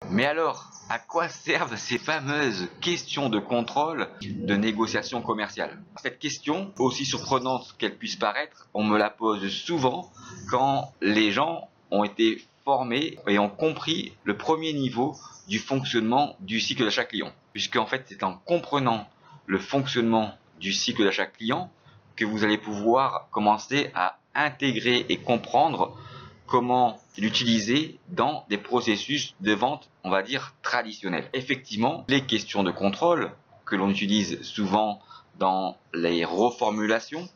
Mais alors, à quoi servent ces fameuses questions de contrôle de négociation commerciale? Cette question, aussi surprenante qu'elle puisse paraître, on me la pose souvent quand les gens ont été formés et ont compris le premier niveau du fonctionnement du cycle d'achat client. Puisqu'en fait, c'est en comprenant le fonctionnement du cycle d'achat client que vous allez pouvoir commencer à intégrer et comprendre comment l'utiliser dans des processus de vente, on va dire, traditionnels. Effectivement, les questions de contrôle que l'on utilise souvent dans les reformulations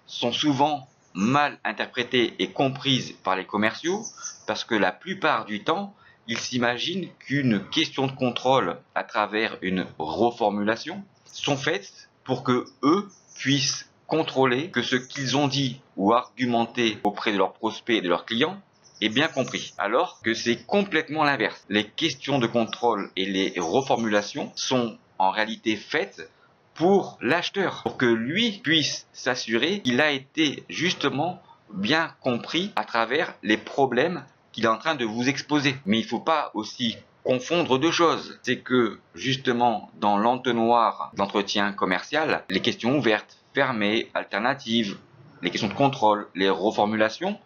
sont souvent mal interprétées et comprises par les commerciaux parce que la plupart du temps, ils s'imaginent qu'une question de contrôle à travers une reformulation sont faites pour que eux puissent contrôler que ce qu'ils ont dit ou argumenté auprès de leurs prospects et de leurs clients est bien compris. Alors que c'est complètement l'inverse. Les questions de contrôle et les reformulations sont en réalité faites pour l'acheteur, pour que lui puisse s'assurer qu'il a été justement bien compris à travers les problèmes qu'il est en train de vous exposer. Mais il ne faut pas aussi confondre deux choses. C'est que justement dans l'entonnoir d'entretien commercial, les questions ouvertes, fermées, alternatives, les questions de contrôle, les reformulations,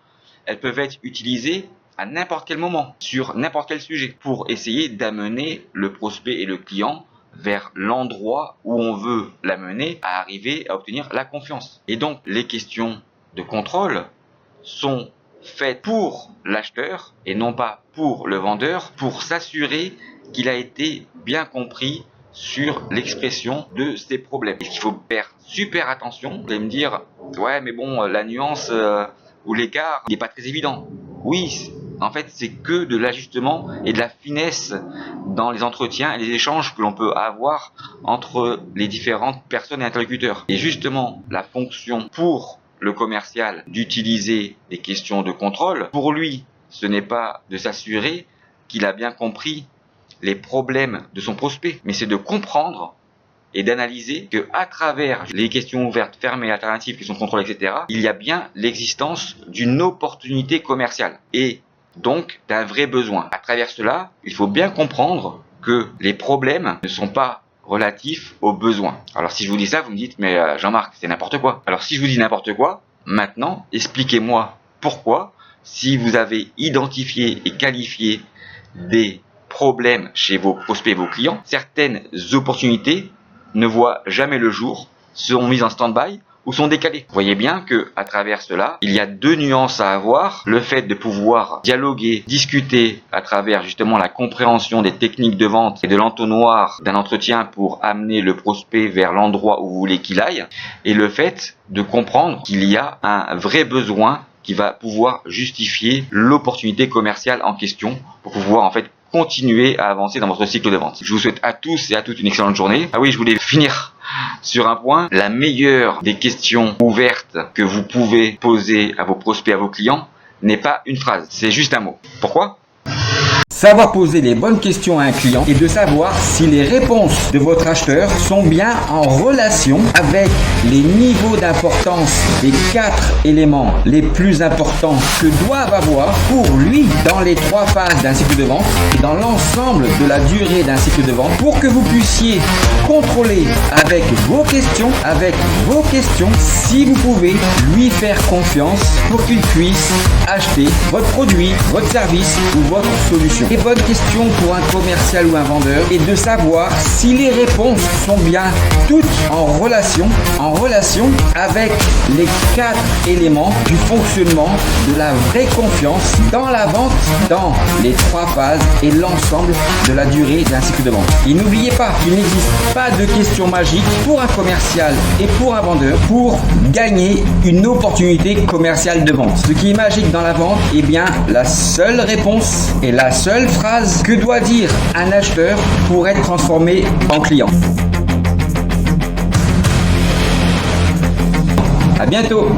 elles peuvent être utilisées à n'importe quel moment, sur n'importe quel sujet, pour essayer d'amener le prospect et le client vers l'endroit où on veut l'amener à arriver à obtenir la confiance. Et donc les questions de contrôle sont faites pour l'acheteur et non pas pour le vendeur, pour s'assurer qu'il a été bien compris sur l'expression de ses problèmes. Il faut faire super attention. Vous allez me dire, ouais mais bon, la nuance ou l'écart n'est pas très évident. Oui, en fait c'est que de l'ajustement et de la finesse dans les entretiens et les échanges que l'on peut avoir entre les différentes personnes et interlocuteurs. Et justement, la fonction pour le commercial d'utiliser des questions de contrôle, pour lui, ce n'est pas de s'assurer qu'il a bien compris les problèmes de son prospect, mais c'est de comprendre et d'analyser que à travers les questions ouvertes, fermées, alternatives, questions de contrôle, etc., il y a bien l'existence d'une opportunité commerciale et donc d'un vrai besoin. À travers cela, il faut bien comprendre que les problèmes ne sont pas relatifs aux besoins. Alors si je vous dis ça, vous me dites, mais Jean-Marc, c'est n'importe quoi. Alors si je vous dis n'importe quoi, maintenant, expliquez-moi pourquoi, si vous avez identifié et qualifié des problèmes chez vos prospects et vos clients, certaines opportunités ne voient jamais le jour, sont mises en stand-by ou sont décalées. Vous voyez bien que à travers cela, il y a deux nuances à avoir. Le fait de pouvoir dialoguer, discuter à travers justement la compréhension des techniques de vente et de l'entonnoir d'un entretien pour amener le prospect vers l'endroit où vous voulez qu'il aille, et le fait de comprendre qu'il y a un vrai besoin qui va pouvoir justifier l'opportunité commerciale en question pour pouvoir en fait continuer à avancer dans votre cycle de vente. Je vous souhaite à tous et à toutes une excellente journée. Ah oui, je voulais finir sur un point. La meilleure des questions ouvertes que vous pouvez poser à vos prospects, à vos clients, n'est pas une phrase, c'est juste un mot. Pourquoi ? Savoir poser les bonnes questions à un client et de savoir si les réponses de votre acheteur sont bien en relation avec les niveaux d'importance des 4 éléments les plus importants que doivent avoir pour lui dans les 3 phases d'un cycle de vente et dans l'ensemble de la durée d'un cycle de vente pour que vous puissiez contrôler avec vos questions, si vous pouvez lui faire confiance pour qu'il puisse acheter votre produit, votre service ou votre solution. Les bonnes questions pour un commercial ou un vendeur est de savoir si les réponses sont bien toutes en relation avec les 4 éléments du fonctionnement de la vraie confiance dans la vente, dans les 3 phases et l'ensemble de la durée d'un cycle de vente. Et n'oubliez pas qu'il n'existe pas de questions magiques pour un commercial et pour un vendeur pour gagner une opportunité commerciale de vente. Ce qui est magique dans la vente, eh bien la seule réponse et la seule phrase que doit dire un acheteur pour être transformé en client. À bientôt.